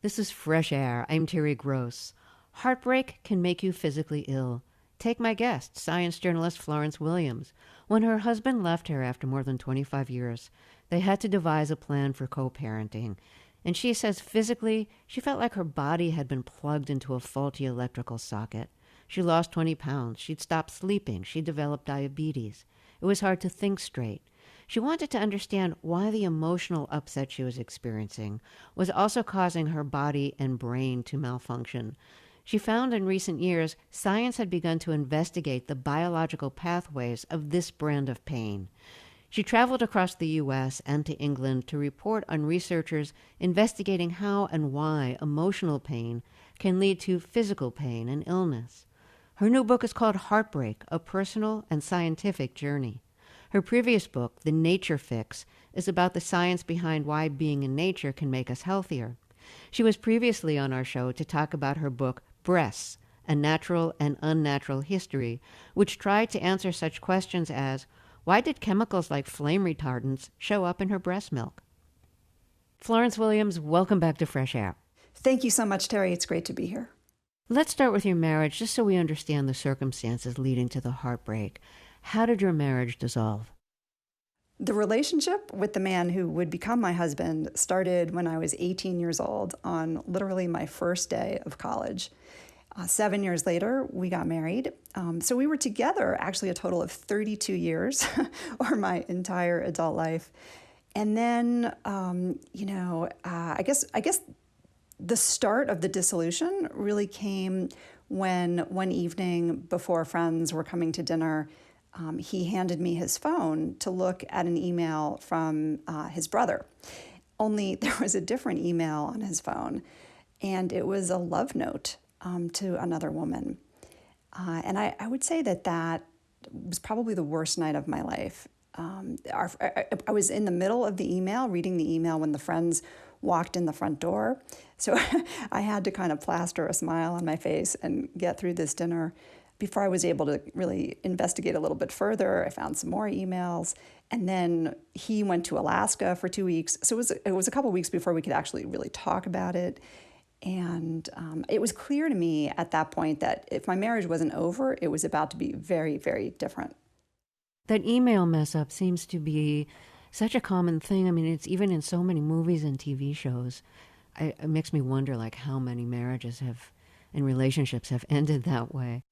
This is Fresh Air. I'm Terry Gross. Heartbreak can make you physically ill. Take my guest, science journalist Florence Williams. When her husband left her after more than 25 years, they had to devise a plan for co-parenting. And she says physically, she felt like her body had been plugged into a faulty electrical socket. She lost 20 pounds. She'd stopped sleeping. She developed diabetes. It was hard to think straight. She wanted to understand why the emotional upset she was experiencing was also causing her body and brain to malfunction. She found in recent years science had begun to investigate the biological pathways of this brand of pain. She traveled across the U.S. and to England to report on researchers investigating how and why emotional pain can lead to physical pain and illness. Her new book is called Heartbreak, A Personal and Scientific Journey. Her previous book, The Nature Fix, is about the science behind why being in nature can make us healthier. She was previously on our show to talk about her book, Breasts, A Natural and Unnatural History, which tried to answer such questions as, why did chemicals like flame retardants show up in her breast milk? Florence Williams, welcome back to Fresh Air. Thank you so much, Terry. It's great to be here. Let's start with your marriage, just so we understand the circumstances leading to the heartbreak. How did your marriage dissolve? The relationship with the man who would become my husband started when I was 18 years old on literally my first day of college. 7 years later, we got married. So we were together actually a total of 32 years, or my entire adult life. And then, I guess the start of the dissolution really came when one evening before friends were coming to dinner, he handed me his phone to look at an email from his brother. Only there was a different email on his phone, and it was a love note to another woman. And I would say that was probably the worst night of my life. I was in the middle of the email, reading the email when the friends walked in the front door. So I had to kind of plaster a smile on my face and get through this dinner. Before I was able to really investigate a little bit further, I found some more emails. And then he went to Alaska for 2 weeks. So it was a couple of weeks before we could actually really talk about it. And it was clear to me at that point that if my marriage wasn't over, it was about to be very, very different. That email mess up seems to be such a common thing. I mean, it's even in so many movies and TV shows. It makes me wonder, like, how many marriages and relationships have ended that way.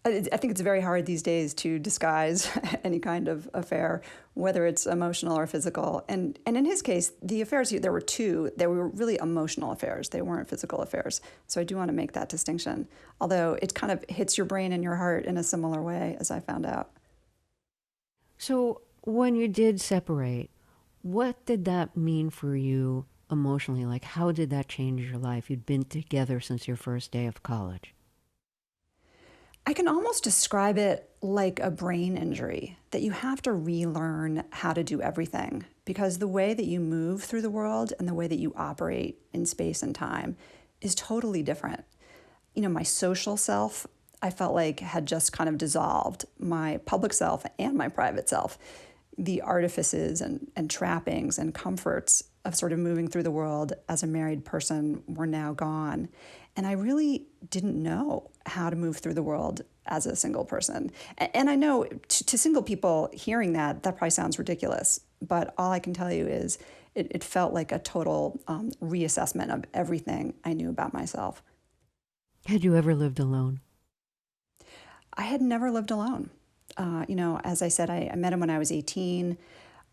I think it's very hard these days to disguise any kind of affair, whether it's emotional or physical. And in his case, the affairs, there were two. They were really emotional affairs. They weren't physical affairs. So I do want to make that distinction, although it kind of hits your brain and your heart in a similar way, as I found out. So when you did separate, what did that mean for you emotionally? Like, how did that change your life? You'd been together since your first day of college. I can almost describe it like a brain injury, that you have to relearn how to do everything, because the way that you move through the world and the way that you operate in space and time is totally different. You know, my social self, I felt like had just kind of dissolved, my public self and my private self. The artifices and trappings and comforts of sort of moving through the world as a married person were now gone. And I really didn't know how to move through the world as a single person. And I know to single people hearing that probably sounds ridiculous, but all I can tell you is it felt like a total reassessment of everything I knew about myself. Had you ever lived alone? I had never lived alone. As I said, I met him when I was 18.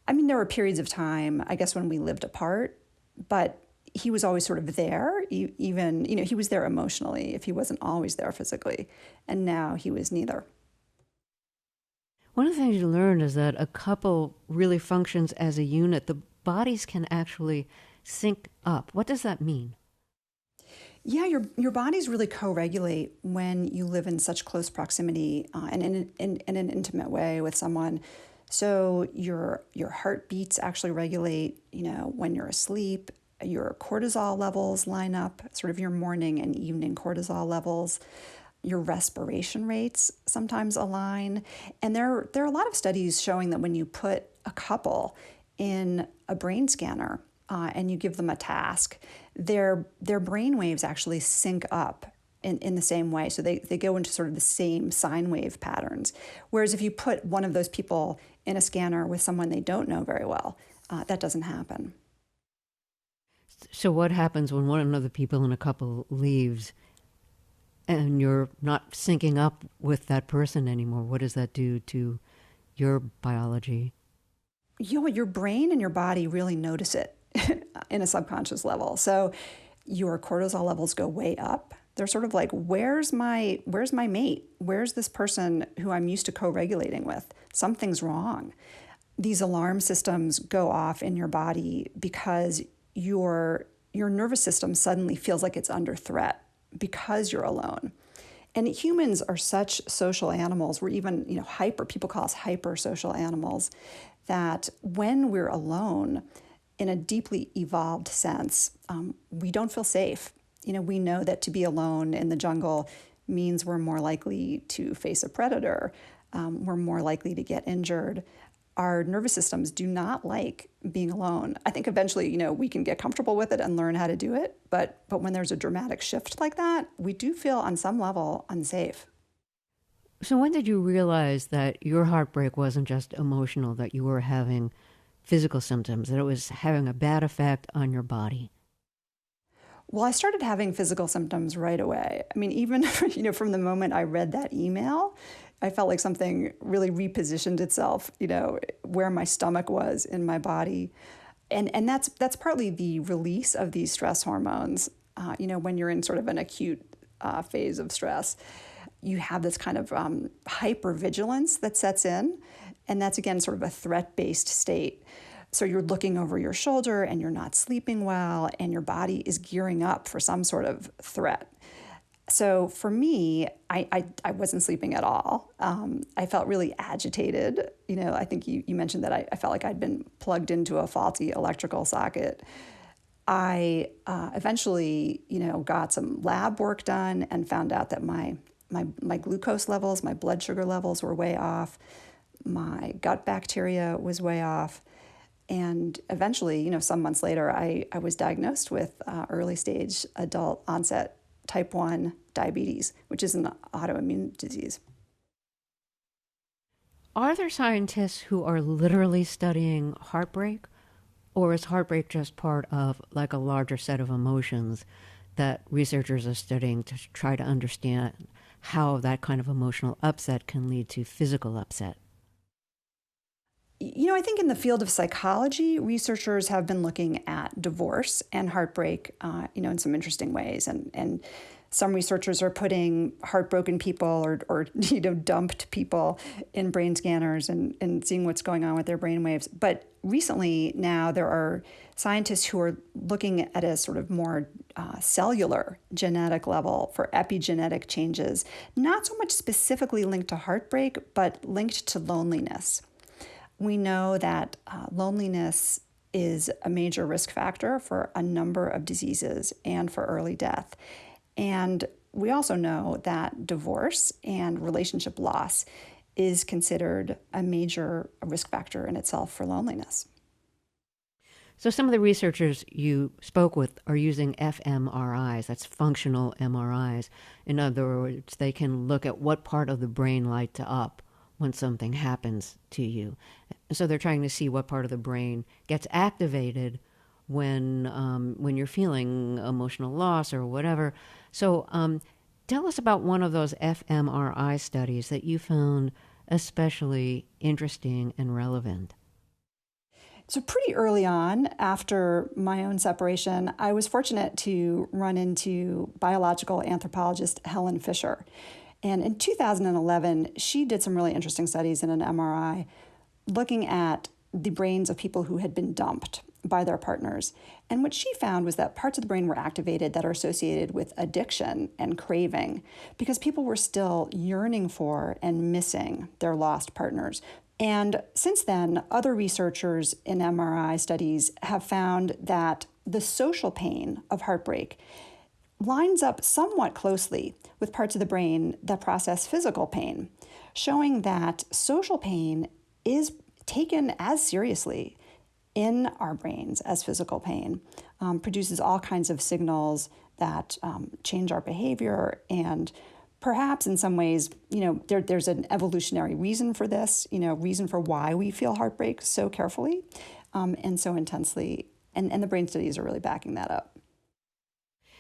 I mean, there were periods of time, I guess, when we lived apart, but he was always sort of there, even, he was there emotionally if he wasn't always there physically. And now he was neither. One of the things you learned is that a couple really functions as a unit. The bodies can actually sync up. What does that mean? Yeah, your bodies really co-regulate when you live in such close proximity and in an intimate way with someone. So your heartbeats actually regulate, when you're asleep. Your cortisol levels line up, sort of your morning and evening cortisol levels. Your respiration rates sometimes align. And there are a lot of studies showing that when you put a couple in a brain scanner and you give them a task, their brain waves actually sync up in the same way. So they go into sort of the same sine wave patterns. Whereas if you put one of those people in a scanner with someone they don't know very well, that doesn't happen. So what happens when one of the people in a couple leaves and you're not syncing up with that person anymore? What does that do to your biology? Your brain and your body really notice it in a subconscious level. So your cortisol levels go way up. They're sort of like, where's my mate? Where's this person who I'm used to co-regulating with? Something's wrong. These alarm systems go off in your body because your nervous system suddenly feels like it's under threat because you're alone. And humans are such social animals. We're even, people call us hyper social animals, that when we're alone, in a deeply evolved sense, we don't feel safe. We know that to be alone in the jungle means we're more likely to face a predator. We're more likely to get injured. Our nervous systems do not like being alone. I think eventually, we can get comfortable with it and learn how to do it. But when there's a dramatic shift like that, we do feel on some level unsafe. So when did you realize that your heartbreak wasn't just emotional, that you were having physical symptoms, that it was having a bad effect on your body? Well, I started having physical symptoms right away. I mean, even from the moment I read that email, I felt like something really repositioned itself, where my stomach was in my body. And that's partly the release of these stress hormones. When you're in sort of an acute phase of stress, you have this kind of hypervigilance that sets in. And that's, again, sort of a threat-based state. So you're looking over your shoulder and you're not sleeping well and your body is gearing up for some sort of threat. So for me, I wasn't sleeping at all. I felt really agitated. I think you mentioned that I felt like I'd been plugged into a faulty electrical socket. I eventually, got some lab work done and found out that my glucose levels, my blood sugar levels were way off. My gut bacteria was way off. And eventually, some months later, I was diagnosed with early stage adult onset type 1 diabetes, which is an autoimmune disease. Are there scientists who are literally studying heartbreak? Or is heartbreak just part of like a larger set of emotions that researchers are studying to try to understand how that kind of emotional upset can lead to physical upset? I think in the field of psychology, researchers have been looking at divorce and heartbreak, in some interesting ways. And some researchers are putting heartbroken people or dumped people in brain scanners and seeing what's going on with their brain waves. But recently now there are scientists who are looking at a sort of more cellular genetic level for epigenetic changes, not so much specifically linked to heartbreak, but linked to loneliness. We know that loneliness is a major risk factor for a number of diseases and for early death. And we also know that divorce and relationship loss is considered a major risk factor in itself for loneliness. So some of the researchers you spoke with are using fMRIs, that's functional MRIs. In other words, they can look at what part of the brain lights up when something happens to you. So they're trying to see what part of the brain gets activated when you're feeling emotional loss or whatever. So tell us about one of those fMRI studies that you found especially interesting and relevant. So pretty early on, after my own separation, I was fortunate to run into biological anthropologist Helen Fisher. And in 2011, she did some really interesting studies in an MRI looking at the brains of people who had been dumped by their partners. And what she found was that parts of the brain were activated that are associated with addiction and craving because people were still yearning for and missing their lost partners. And since then, other researchers in MRI studies have found that the social pain of heartbreak lines up somewhat closely with parts of the brain that process physical pain, showing that social pain is taken as seriously in our brains as physical pain, produces all kinds of signals that change our behavior. And perhaps in some ways, there's an evolutionary reason for this, reason for why we feel heartbreak so carefully and so intensely. And the brain studies are really backing that up.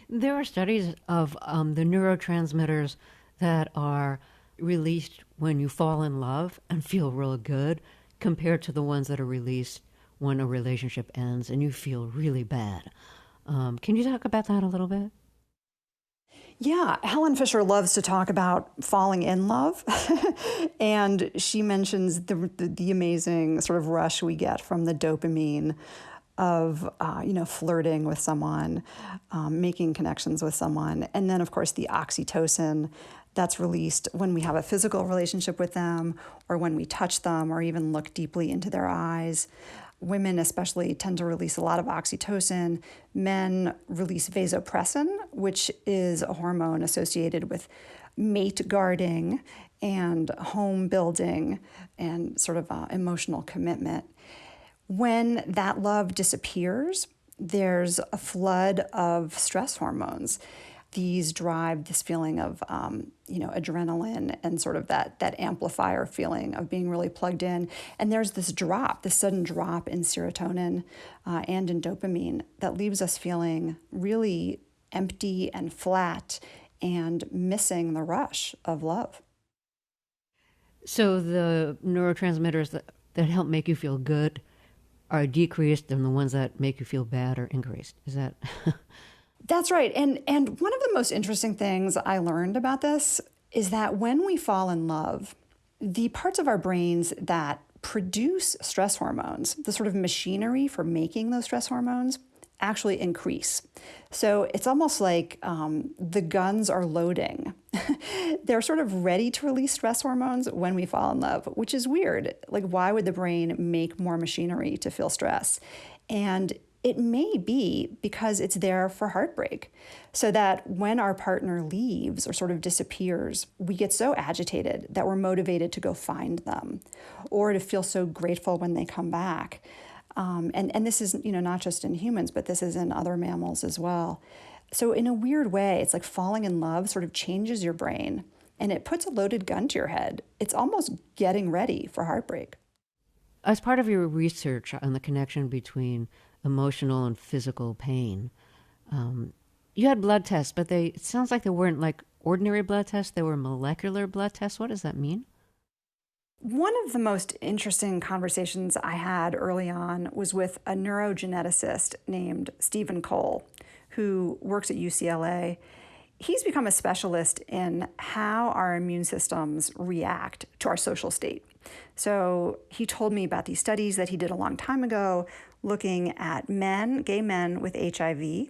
There are studies of the neurotransmitters that are released when you fall in love and feel real good compared to the ones that are released when a relationship ends and you feel really bad. Can you talk about that a little bit? Yeah, Helen Fisher loves to talk about falling in love. And she mentions the amazing sort of rush we get from the dopamine of, flirting with someone, making connections with someone. And then, of course, the oxytocin that's released when we have a physical relationship with them or when we touch them or even look deeply into their eyes. Women especially tend to release a lot of oxytocin. Men release vasopressin, which is a hormone associated with mate guarding and home building and sort of emotional commitment. When that love disappears, there's a flood of stress hormones. These drive this feeling of, adrenaline and sort of that amplifier feeling of being really plugged in. And there's this sudden drop in serotonin and in dopamine that leaves us feeling really empty and flat and missing the rush of love. So the neurotransmitters that help make you feel good are decreased and the ones that make you feel bad are increased. Is that... That's right. And one of the most interesting things I learned about this is that when we fall in love, the parts of our brains that produce stress hormones, the sort of machinery for making those stress hormones, actually increase. So it's almost like the guns are loading. They're sort of ready to release stress hormones when we fall in love, which is weird. Like, why would the brain make more machinery to feel stress? And it may be because it's there for heartbreak, so that when our partner leaves or sort of disappears, we get so agitated that we're motivated to go find them or to feel so grateful when they come back. And this is, not just in humans, but this is in other mammals as well. So in a weird way, it's like falling in love sort of changes your brain and it puts a loaded gun to your head. It's almost getting ready for heartbreak. As part of your research on the connection between emotional and physical pain, you had blood tests, but it sounds like they weren't like ordinary blood tests. They were molecular blood tests. What does that mean? One of the most interesting conversations I had early on was with a neurogeneticist named Stephen Cole, who works at UCLA. He's become a specialist in how our immune systems react to our social state. So he told me about these studies that he did a long time ago, looking at gay men with HIV.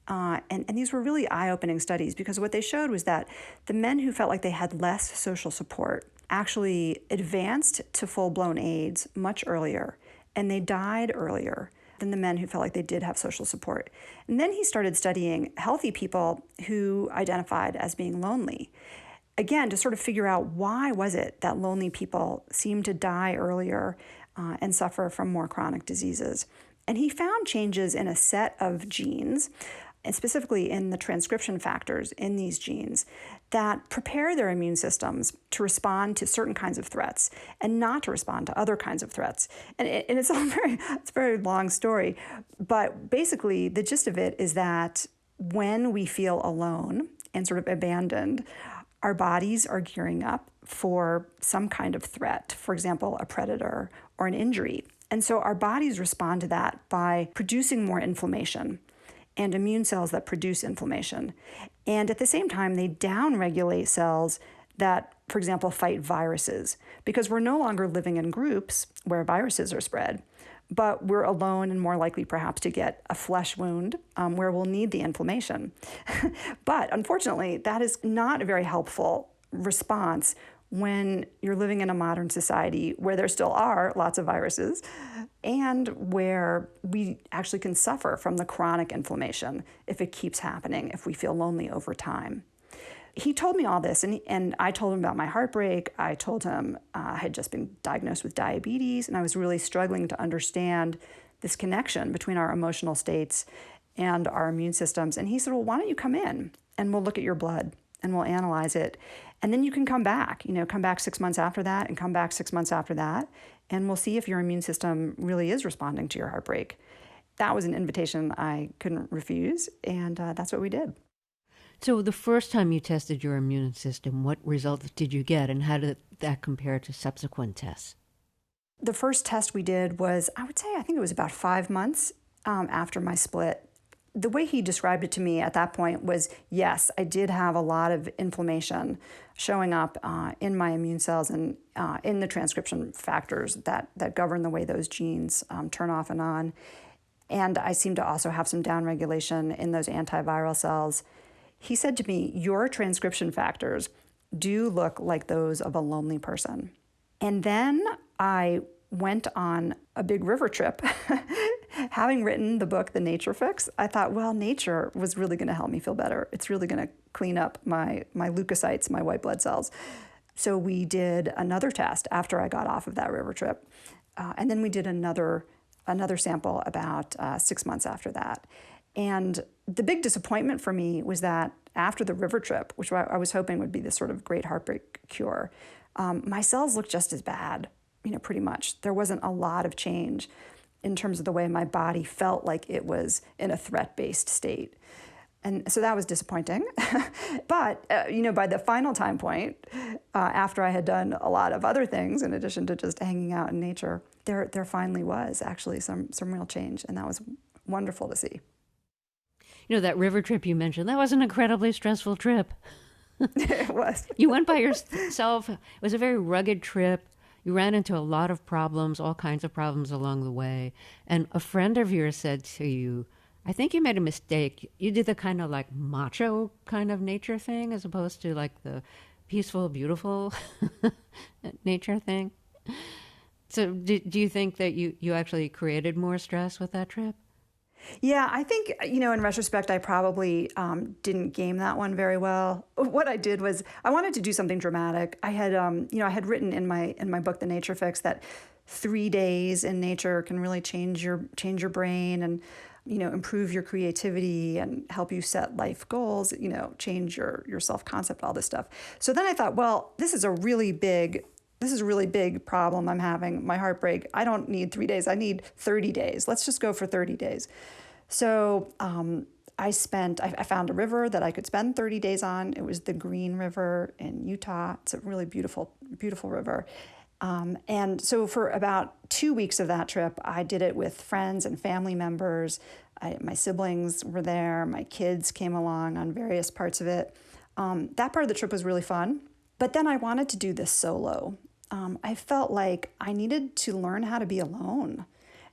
And these were really eye-opening studies because what they showed was that the men who felt like they had less social support actually advanced to full-blown AIDS much earlier, and they died earlier than the men who felt like they did have social support. And then he started studying healthy people who identified as being lonely, again, to sort of figure out why was it that lonely people seemed to die earlier and suffer from more chronic diseases. And he found changes in a set of genes, and specifically in the transcription factors in these genes, that prepare their immune systems to respond to certain kinds of threats and not to respond to other kinds of threats. And it's a very long story, but basically the gist of it is that when we feel alone and sort of abandoned, our bodies are gearing up for some kind of threat, for example, a predator or an injury. And so our bodies respond to that by producing more inflammation and immune cells that produce inflammation. And at the same time, they downregulate cells that, for example, fight viruses, because we're no longer living in groups where viruses are spread, but we're alone and more likely perhaps to get a flesh wound where we'll need the inflammation. But unfortunately, that is not a very helpful response when you're living in a modern society where there still are lots of viruses and where we actually can suffer from the chronic inflammation if it keeps happening, if we feel lonely over time. He told me all this, and I told him about my heartbreak. I told him I had just been diagnosed with diabetes, and I was really struggling to understand this connection between our emotional states and our immune systems. And he said, well, why don't you come in and we'll look at your blood and we'll analyze it. And then you can come back, come back 6 months after that and come back 6 months after that. And we'll see if your immune system really is responding to your heartbreak. That was an invitation I couldn't refuse. And that's what we did. So the first time you tested your immune system, what results did you get, and how did that compare to subsequent tests? The first test we did was, I think it was about 5 months after my split. The way he described it to me at that point was, yes, I did have a lot of inflammation showing up in my immune cells and in the transcription factors that govern the way those genes turn off and on. And I seem to also have some downregulation in those antiviral cells. He said to me, your transcription factors do look like those of a lonely person. And then I went on a big river trip. Having written the book, The Nature Fix, I thought, well, nature was really going to help me feel better. It's really going to clean up my leukocytes, my white blood cells. So we did another test after I got off of that river trip. And then we did another sample about 6 months after that. And the big disappointment for me was that after the river trip, which I was hoping would be this sort of great heartbreak cure, my cells looked just as bad, pretty much. There wasn't a lot of change in terms of the way my body felt like it was in a threat-based state. And so that was disappointing. But, by the final time point, after I had done a lot of other things, in addition to just hanging out in nature, there finally was actually some real change. And that was wonderful to see. That river trip you mentioned, that was an incredibly stressful trip. It was. You went by yourself. It was a very rugged trip. You ran into a lot of problems, all kinds of problems along the way. And a friend of yours said to you, I think you made a mistake. You did the kind of like macho kind of nature thing as opposed to like the peaceful, beautiful nature thing. So do you think that you actually created more stress with that trip? Yeah, I think, in retrospect, I probably didn't game that one very well. What I did was I wanted to do something dramatic. I had, I had written in my book, The Nature Fix, that 3 days in nature can really change your brain and, improve your creativity and help you set life goals, change your self-concept, all this stuff. So then I thought, well, this is a really big problem I'm having, my heartbreak. I don't need 3 days. I need 30 days. Let's just go for 30 days. So I found a river that I could spend 30 days on. It was the Green River in Utah. It's a really beautiful, beautiful river. And so for about 2 weeks of that trip, I did it with friends and family members. My siblings were there. My kids came along on various parts of it. That part of the trip was really fun. But then I wanted to do this solo. I felt like I needed to learn how to be alone.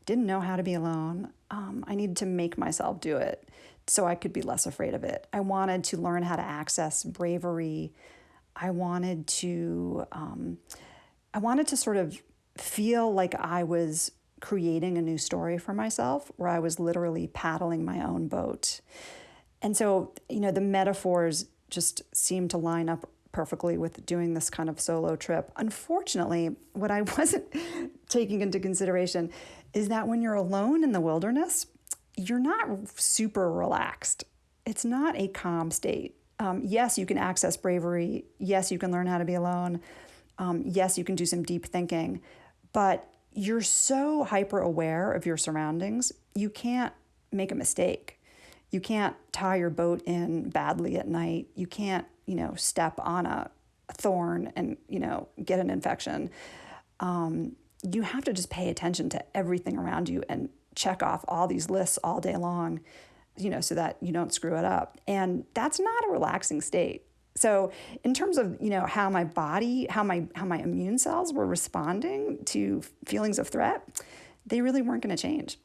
Didn't know how to be alone. I needed to make myself do it so I could be less afraid of it. I wanted to learn how to access bravery. I wanted to sort of feel like I was creating a new story for myself, where I was literally paddling my own boat. And so, the metaphors just seemed to line up perfectly with doing this kind of solo trip. Unfortunately, what I wasn't taking into consideration is that when you're alone in the wilderness, you're not super relaxed. It's not a calm state. Yes, you can access bravery. Yes, you can learn how to be alone. Yes, you can do some deep thinking, but you're so hyper aware of your surroundings, you can't make a mistake. You can't tie your boat in badly at night. You can't, step on a thorn and, get an infection. You have to just pay attention to everything around you and check off all these lists all day long, so that you don't screw it up. And that's not a relaxing state. So in terms of, how my body, how my immune cells were responding to feelings of threat, they really weren't going to change.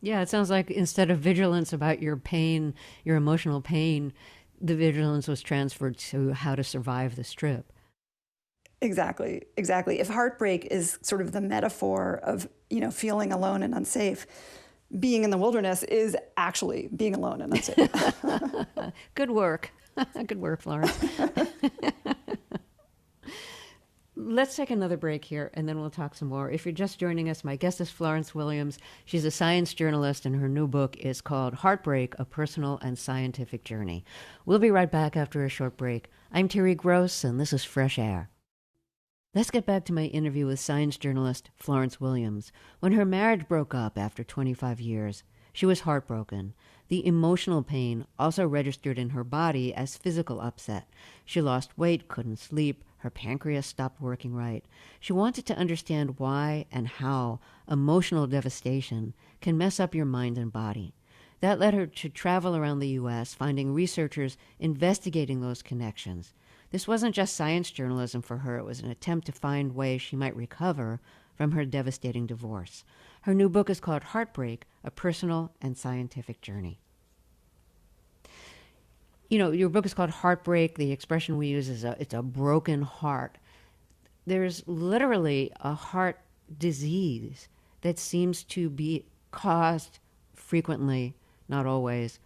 Yeah, it sounds like instead of vigilance about your pain, your emotional pain, the vigilance was transferred to how to survive this trip. Exactly. If heartbreak is sort of the metaphor of, feeling alone and unsafe, being in the wilderness is actually being alone and unsafe. Good work. Good work, Florence. Let's take another break here, and then we'll talk some more. If you're just joining us, my guest is Florence Williams. She's a science journalist, and her new book is called Heartbreak, A Personal and Scientific Journey. We'll be right back after a short break. I'm Terry Gross, and this is Fresh Air. Let's get back to my interview with science journalist Florence Williams. When her marriage broke up after 25 years, she was heartbroken. The emotional pain also registered in her body as physical upset. She lost weight, couldn't sleep, her pancreas stopped working right. She wanted to understand why and how emotional devastation can mess up your mind and body. That led her to travel around the U.S., finding researchers investigating those connections. This wasn't just science journalism for her. It was an attempt to find ways she might recover from her devastating divorce. Her new book is called Heartbreak, A Personal and Scientific Journey. You know, your book is called Heartbreak. The expression we use is it's a broken heart. There's literally a heart disease that seems to be caused frequently, not always,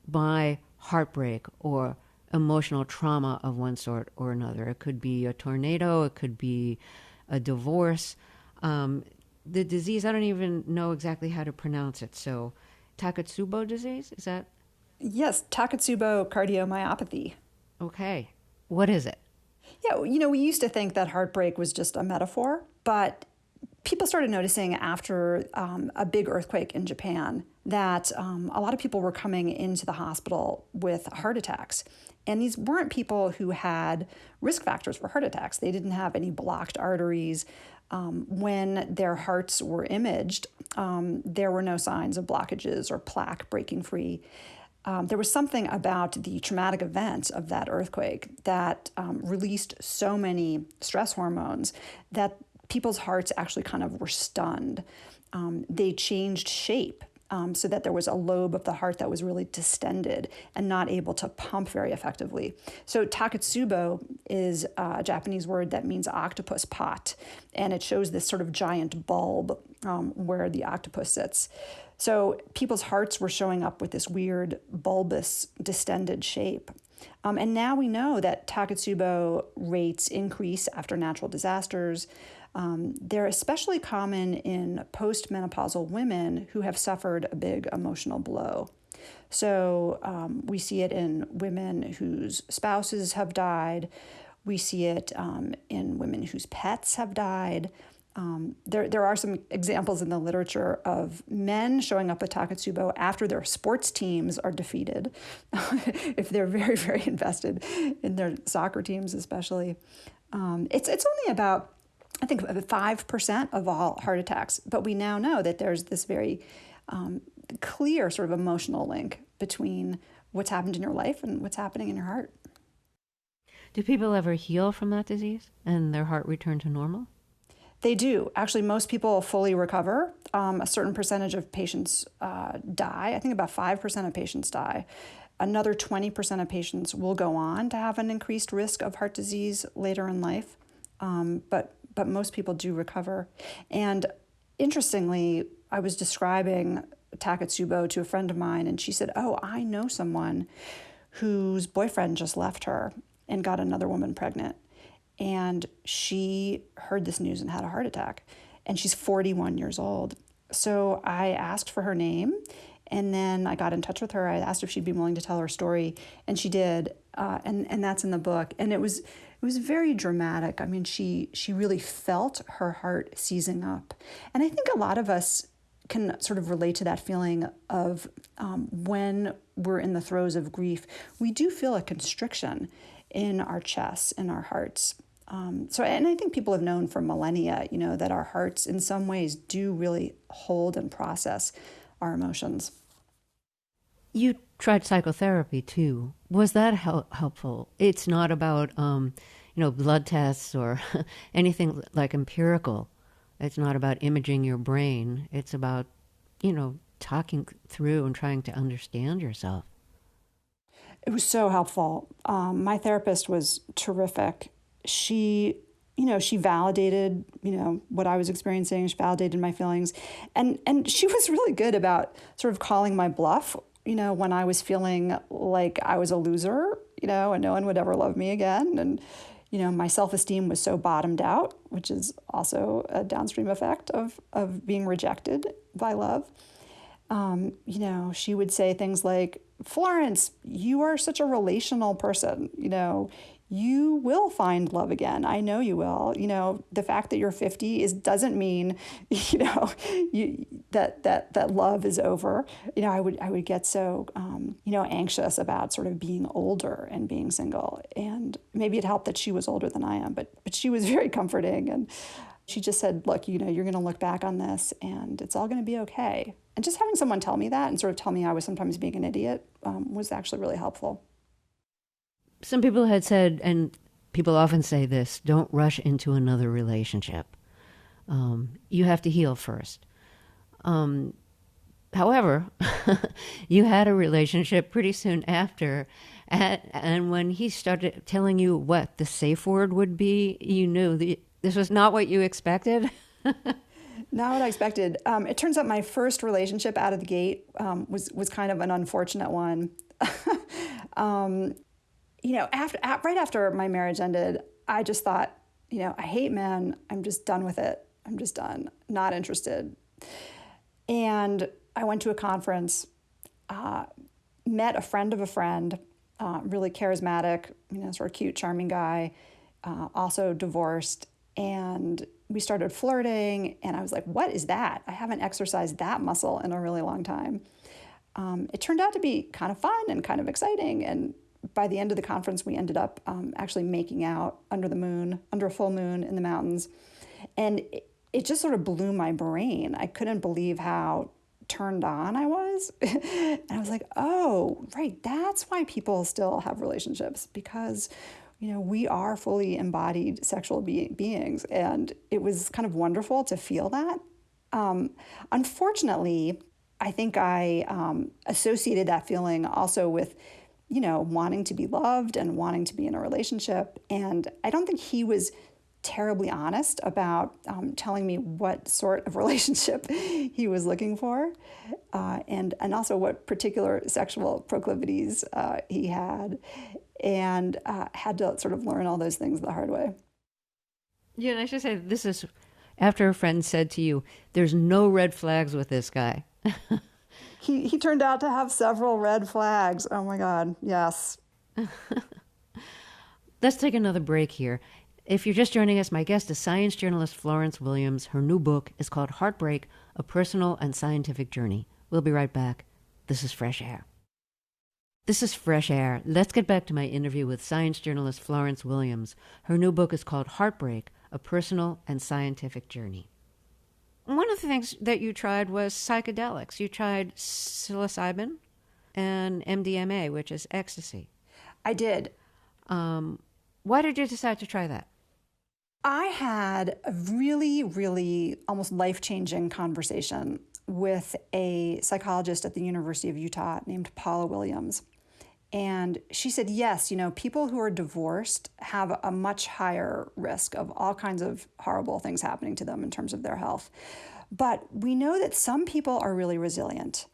by heartbreak or emotional trauma of one sort or another. It could be a tornado. It could be a divorce. The disease, I don't even know exactly how to pronounce it. So Takotsubo disease, is that? Yes, Takotsubo cardiomyopathy. Okay. What is it? Yeah, you know, we used to think that heartbreak was just a metaphor, but people started noticing after a big earthquake in Japan that a lot of people were coming into the hospital with heart attacks. And these weren't people who had risk factors for heart attacks. They didn't have any blocked arteries. When their hearts were imaged, there were no signs of blockages or plaque breaking free. There was something about the traumatic event of that earthquake that released so many stress hormones that people's hearts actually kind of were stunned. They changed shape so that there was a lobe of the heart that was really distended and not able to pump very effectively. So Takotsubo is a Japanese word that means octopus pot, and it shows this sort of giant bulb where the octopus sits. So people's hearts were showing up with this weird bulbous distended shape. And now we know that Takotsubo rates increase after natural disasters. They're especially common in postmenopausal women who have suffered a big emotional blow. So we see it in women whose spouses have died. We see it in women whose pets have died. There are some examples in the literature of men showing up at Takotsubo after their sports teams are defeated, if they're very, very invested in their soccer teams especially. It's only about, I think, 5% of all heart attacks, but we now know that there's this very clear sort of emotional link between what's happened in your life and what's happening in your heart. Do people ever heal from that disease and their heart return to normal? They do. Actually, most people fully recover. A certain percentage of patients die. I think about 5% of patients die. Another 20% of patients will go on to have an increased risk of heart disease later in life. But most people do recover. And interestingly, I was describing Takotsubo to a friend of mine, and she said, "Oh, I know someone whose boyfriend just left her and got another woman pregnant. And she heard this news and had a heart attack. And she's 41 years old. So I asked for her name, and then I got in touch with her. I asked if she'd be willing to tell her story, and she did. And that's in the book. And it was very dramatic. I mean, she really felt her heart seizing up. And I think a lot of us can sort of relate to that feeling of when we're in the throes of grief, we do feel a constriction in our chests, in our hearts. And I think people have known for millennia, that our hearts in some ways do really hold and process our emotions. You tried psychotherapy too. Was that helpful? It's not about, blood tests or anything like empirical. It's not about imaging your brain. It's about, talking through and trying to understand yourself. It was so helpful. My therapist was terrific. She validated, what I was experiencing. She validated my feelings. And she was really good about sort of calling my bluff, when I was feeling like I was a loser, and no one would ever love me again. And, My self-esteem was so bottomed out, which is also a downstream effect of being rejected by love. She would say things like, Florence, you are such a relational person. You will find love again. I know you will. The fact that you're 50 doesn't mean, that love is over. I would get so, anxious about sort of being older and being single. And maybe it helped that she was older than I am, but she was very comforting. And she just said, look, you're going to look back on this and it's all going to be okay. And just having someone tell me that and sort of tell me I was sometimes being an idiot was actually really helpful. Some people had said, and people often say this, don't rush into another relationship. You have to heal first. However, you had a relationship pretty soon after, and when he started telling you what the safe word would be, you knew this was not what you expected? Not what I expected. It turns out my first relationship out of the gate was kind of an unfortunate one. Right after my marriage ended, I just thought, I hate men. I'm just done with it. I'm just done. Not interested. And I went to a conference, met a friend of a friend, really charismatic, sort of cute, charming guy, also divorced. And we started flirting. And I was like, what is that? I haven't exercised that muscle in a really long time. It turned out to be kind of fun and kind of exciting. And by the end of the conference, we ended up actually making out under a full moon in the mountains. And it just sort of blew my brain. I couldn't believe how turned on I was. And I was like, oh, right, that's why people still have relationships, because, we are fully embodied sexual beings. And it was kind of wonderful to feel that. Unfortunately, I think I associated that feeling also with wanting to be loved and wanting to be in a relationship. And I don't think he was terribly honest about telling me what sort of relationship he was looking for, and also what particular sexual proclivities he had, and had to sort of learn all those things the hard way. Yeah, and I should say, this is after a friend said to you, there's no red flags with this guy. He turned out to have several red flags. Oh my God, yes. Let's take another break here. If you're just joining us, my guest is science journalist Florence Williams. Her new book is called Heartbreak, A Personal and Scientific Journey. We'll be right back. This is Fresh Air. This is Fresh Air. Let's get back to my interview with science journalist Florence Williams. Her new book is called Heartbreak, A Personal and Scientific Journey. One of the things that you tried was psychedelics. You tried psilocybin and MDMA, which is ecstasy. I did. Why did you decide to try that? I had a really, really almost life-changing conversation with a psychologist at the University of Utah named Paula Williams. And she said, yes, people who are divorced have a much higher risk of all kinds of horrible things happening to them in terms of their health. But we know that some people are really resilient.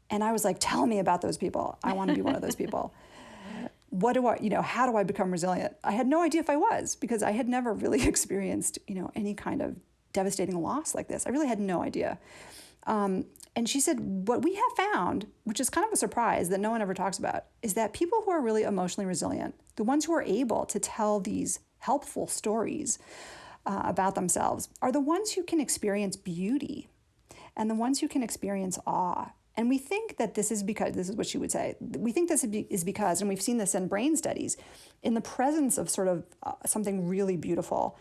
And I was like, tell me about those people. I want to be one of those people. How do I become resilient? I had no idea if I was, because I had never really experienced, any kind of devastating loss like this. I really had no idea. And she said, what we have found, which is kind of a surprise that no one ever talks about, is that people who are really emotionally resilient, the ones who are able to tell these helpful stories about themselves, are the ones who can experience beauty and the ones who can experience awe. And we think that this is because, this is what she would say, we think this is because, and we've seen this in brain studies, in the presence of sort of something really beautiful,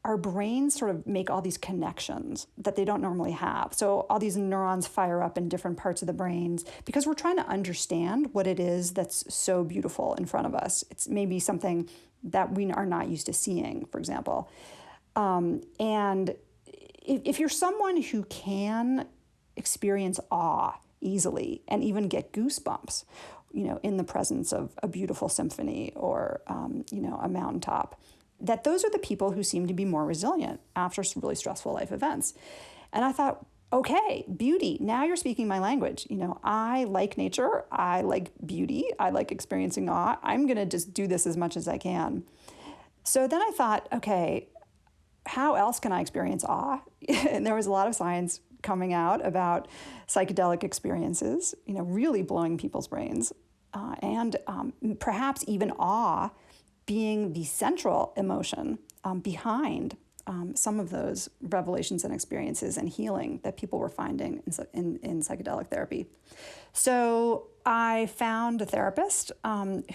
our brains sort of make all these connections that they don't normally have. So all these neurons fire up in different parts of the brains because we're trying to understand what it is that's so beautiful in front of us. It's maybe something that we are not used to seeing, for example. And if you're someone who can experience awe easily and even get goosebumps, in the presence of a beautiful symphony or, a mountaintop, that those are the people who seem to be more resilient after really stressful life events. And I thought, okay, beauty, now you're speaking my language. I like nature, I like beauty, I like experiencing awe. I'm going to just do this as much as I can. So then I thought, okay, how else can I experience awe? And there was a lot of science coming out about psychedelic experiences, really blowing people's brains, and perhaps even awe being the central emotion behind some of those revelations and experiences and healing that people were finding in psychedelic therapy. So I found a therapist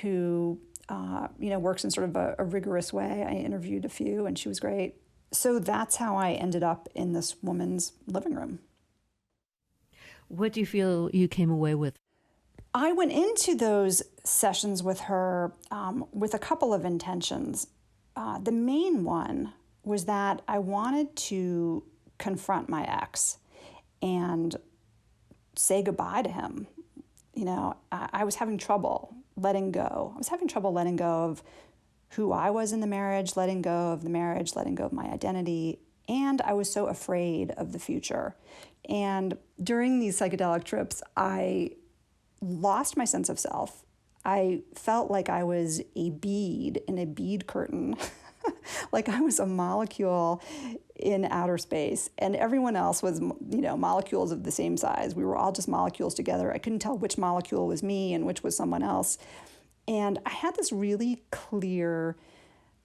who works in sort of a rigorous way. I interviewed a few, and she was great. So that's how I ended up in this woman's living room. What do you feel you came away with? I went into those sessions with her with a couple of intentions. The main one was that I wanted to confront my ex and say goodbye to him. I was having trouble letting go. I was having trouble letting go of who I was in the marriage, letting go of the marriage, letting go of my identity. And I was so afraid of the future. And during these psychedelic trips, I lost my sense of self. I felt like I was a bead in a bead curtain, like I was a molecule in outer space, and everyone else was, molecules of the same size. We were all just molecules together. I couldn't tell which molecule was me and which was someone else. And I had this really clear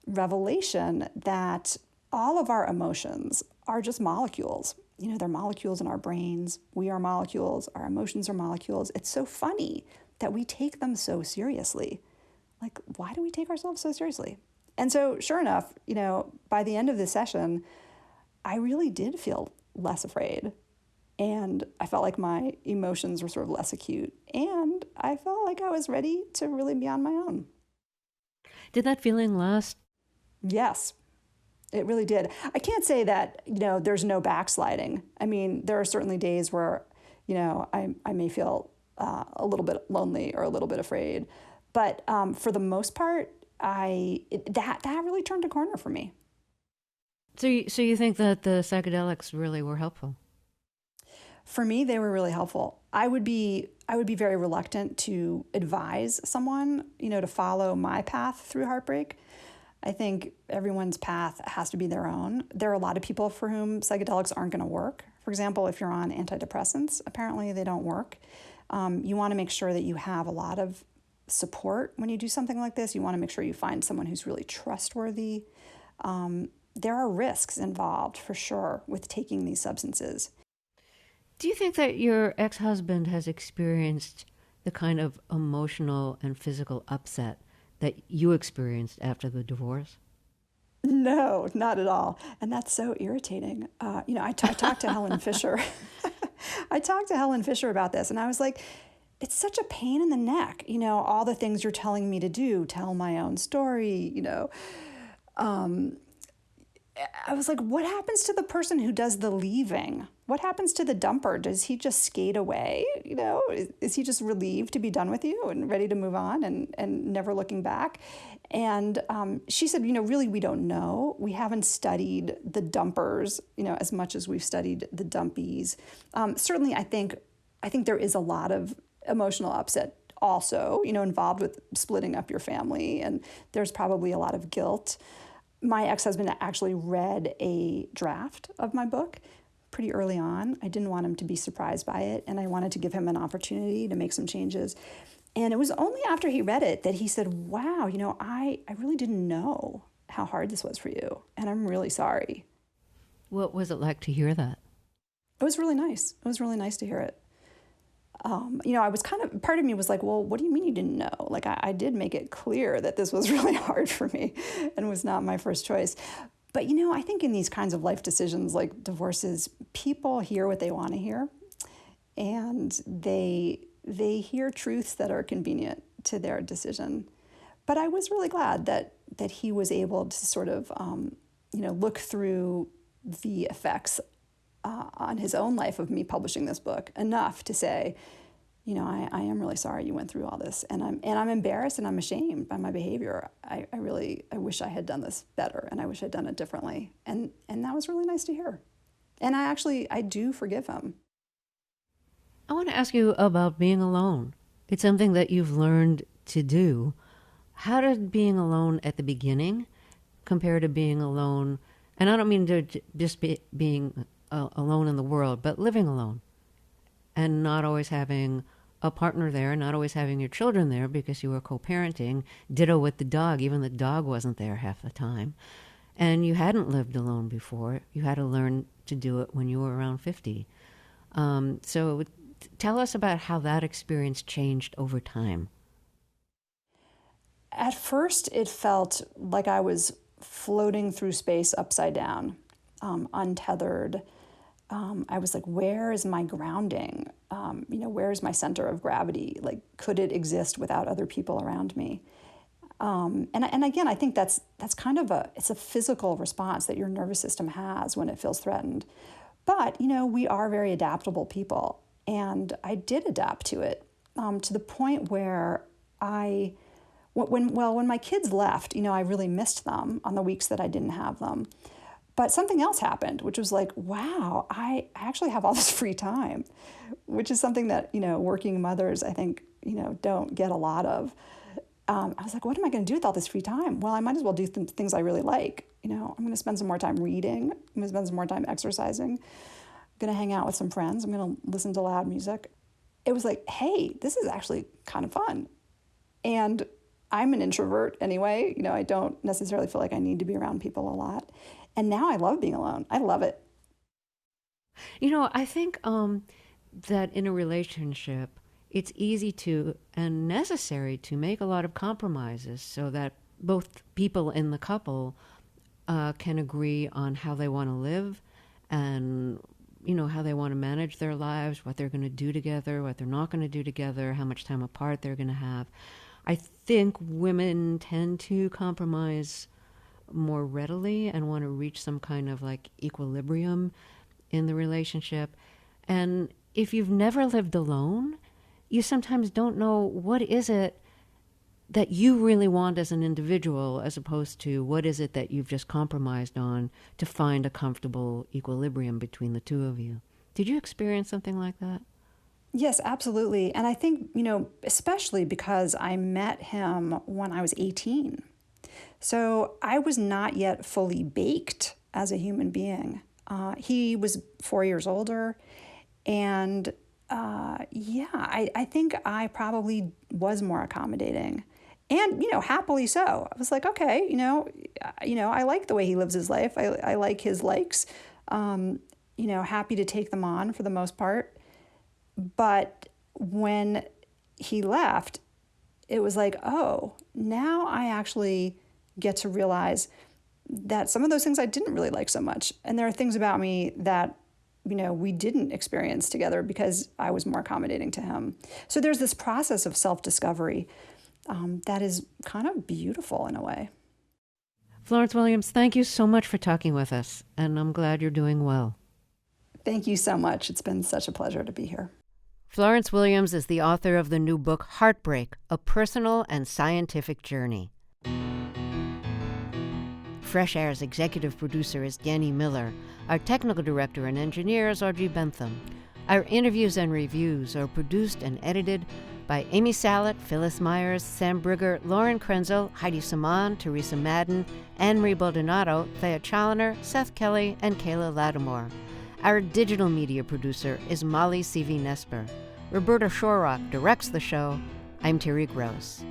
revelation that all of our emotions are just molecules. They're molecules in our brains. We are molecules. Our emotions are molecules. It's so funny that we take them so seriously. Like, why do we take ourselves so seriously? And so, sure enough, by the end of the session, I really did feel less afraid. And I felt like my emotions were sort of less acute. And I felt like I was ready to really be on my own. Did that feeling last? Yes, it really did. I can't say that, there's no backsliding. I mean, there are certainly days where, I may feel a little bit lonely or a little bit afraid. But for the most part, that really turned a corner for me. So you think that the psychedelics really were helpful? For me, they were really helpful. I would be very reluctant to advise someone, to follow my path through heartbreak. I think everyone's path has to be their own. There are a lot of people for whom psychedelics aren't going to work. For example, if you're on antidepressants, apparently they don't work. You want to make sure that you have a lot of support when you do something like this. You want to make sure you find someone who's really trustworthy. There are risks involved, for sure, with taking these substances. Do you think that your ex-husband has experienced the kind of emotional and physical upset that you experienced after the divorce? No, not at all. And that's so irritating. I talked to Helen Fisher. I talked to Helen Fisher about this, and I was like, it's such a pain in the neck, all the things you're telling me to do, tell my own story, I was like, what happens to the person who does the leaving? What happens to the dumper? Does he just skate away? Is he just relieved to be done with you and ready to move on and never looking back? And she said, really, we don't know. We haven't studied the dumpers, as much as we've studied the dumpies. Certainly, I think there is a lot of emotional upset also, involved with splitting up your family. And there's probably a lot of guilt. My ex-husband actually read a draft of my book pretty early on. I didn't want him to be surprised by it, and I wanted to give him an opportunity to make some changes. And it was only after he read it that he said, wow, I really didn't know how hard this was for you, and I'm really sorry. What was it like to hear that? It was really nice. It was really nice to hear it. I was part of me was like, well, what do you mean you didn't know? Like, I did make it clear that this was really hard for me and was not my first choice. But, I think in these kinds of life decisions like divorces, people hear what they want to hear, and they hear truths that are convenient to their decision. But I was really glad that he was able to sort of, look through the effects on his own life of me publishing this book enough to say, I am really sorry you went through all this, and I'm embarrassed and I'm ashamed by my behavior. I wish I had done this better, and I wish I'd done it differently. And that was really nice to hear. And I do forgive him. I want to ask you about being alone. It's something that you've learned to do. How did being alone at the beginning compared to being alone? And I don't mean to just being alone in the world, but living alone and not always having a partner there, not always having your children there because you were co-parenting. Ditto with the dog. Even the dog wasn't there half the time. And you hadn't lived alone before. You had to learn to do it when you were around 50. So tell us about how that experience changed over time. At first, it felt like I was floating through space upside down, untethered. I was like, where is my grounding? Where is my center of gravity? Like, could it exist without other people around me? And again, I think that's kind of it's a physical response that your nervous system has when it feels threatened. But, we are very adaptable people. And I did adapt to it, to the point where when my kids left, I really missed them on the weeks that I didn't have them. But something else happened, which was like, wow, I actually have all this free time, which is something that, working mothers, I think, don't get a lot of. I was like, what am I going to do with all this free time? Well, I might as well do things I really like. I'm going to spend some more time reading. I'm going to spend some more time exercising. I'm going to hang out with some friends. I'm going to listen to loud music. It was like, hey, this is actually kind of fun. And I'm an introvert anyway. I don't necessarily feel like I need to be around people a lot. And now I love being alone. I love it. I think that in a relationship, it's easy to and necessary to make a lot of compromises so that both people in the couple can agree on how they want to live and, how they want to manage their lives, what they're going to do together, what they're not going to do together, how much time apart they're going to have. I think women tend to compromise more readily and want to reach some kind of like equilibrium in the relationship. And if you've never lived alone, you sometimes don't know what is it that you really want as an individual as opposed to what is it that you've just compromised on to find a comfortable equilibrium between the two of you. Did you experience something like that? Yes, absolutely. And I think, especially because I met him when I was 18. So I was not yet fully baked as a human being. He was 4 years older. And I think I probably was more accommodating. And, happily so. I was like, okay, I like the way he lives his life. I like his likes. Happy to take them on for the most part. But when he left, it was like, oh, now I actually get to realize that some of those things I didn't really like so much. And there are things about me that, we didn't experience together because I was more accommodating to him. So there's this process of self-discovery that is kind of beautiful in a way. Florence Williams, thank you so much for talking with us, and I'm glad you're doing well. Thank you so much. It's been such a pleasure to be here. Florence Williams is the author of the new book, Heartbreak, A Personal and Scientific Journey. Fresh Air's executive producer is Danny Miller. Our technical director and engineer is Audrey Bentham. Our interviews and reviews are produced and edited by Amy Sallet, Phyllis Myers, Sam Brigger, Lauren Krenzel, Heidi Saman, Teresa Madden, Anne-Marie Baldonado, Thea Challoner, Seth Kelly, and Kayla Lattimore. Our digital media producer is Molly C.V. Nesper. Roberta Shorrock directs the show. I'm Terry Gross.